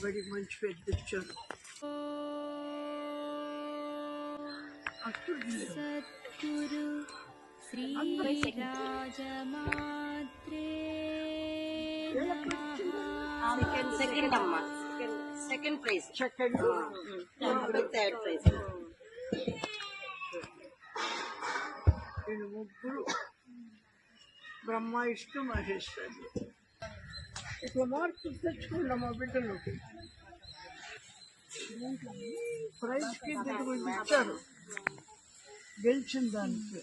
బడికి మంచి పేరు తెచ్చారు. సద్గురు శ్రీ రాజమాత్రే సెకండ్ అమ్మా, second prize, second third prize. వీళ్ళు ముగ్గురు బ్రహ్మ విష్ణు మహేశ్వరుడు. ఇట్లా మార్కులు తెచ్చుకున్నాం మా బిడ్డలకి. ప్రైజ్ కి ఇచ్చారు గెలిచిన దానికి.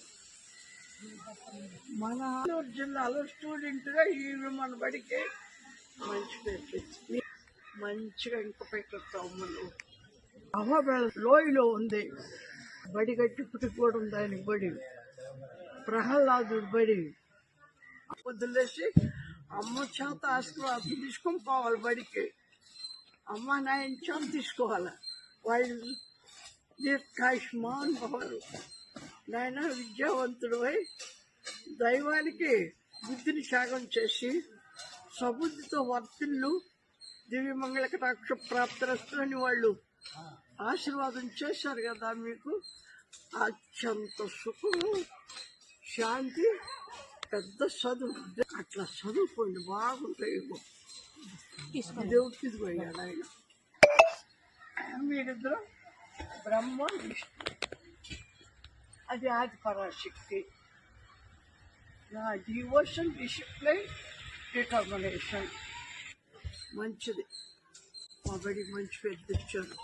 మన ఆలూరు జిల్లాలో స్టూడెంట్గా వీళ్ళు మన బడికి మంచి పేరు తెచ్చింది. మంచిగా ఇంక పెట్టాం. మనం అహోబెళ లోయలో ఉంది బడి, గట్టి కూడా ఉంది ఆయన బడి. ప్రహ్లాదుడు బడి. వదిలేసి అమ్మ చేత ఆశీర్వాదం తీసుకొని పోవాలి బడికి. అమ్మ నాయన చేత తీసుకోవాలి. వాళ్ళు దీర్ఘాయుష్మాన్ భవరు. నాయన విద్యావంతుడు అయి దైవానికి బుద్ధిని త్యాగం చేసి సబుద్ధితో వర్తిల్లు దివ్యమంగళ కటాక్ష ప్రాప్తిరస్తులని వాళ్ళు ఆశీర్వాదం చేశారు కదా. మీకు అత్యంత సుఖం, శాంతి, పెద్ద చదువు. అట్లా చదువుకోండి, బాగుంటాయి. దేవుడికి పోయాడు ఆయన. మీరిద్దరు బ్రహ్మ విష్ణు, అది ఆది పరాశక్తి. నా డివోషన్, డిసిప్లైన్, డిటర్మినేషన్ మంచిది. మా బడికి మంచి పేరు తెచ్చారు.